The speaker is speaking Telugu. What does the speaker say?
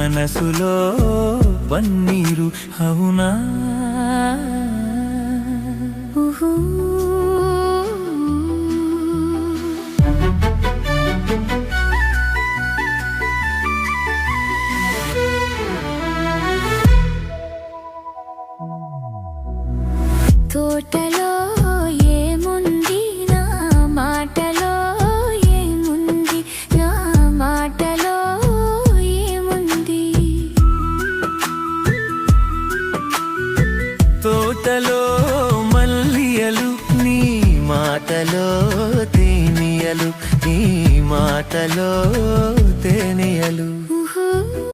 మనసులో పన్నీరు అవునా తోటలో ఏముంది నా మాటలో ఏముంది నా మాటలో ఏముంది తోటలో మల్లియలు నీ మాటలో తేనియలు నీ మాటలో తేనియలు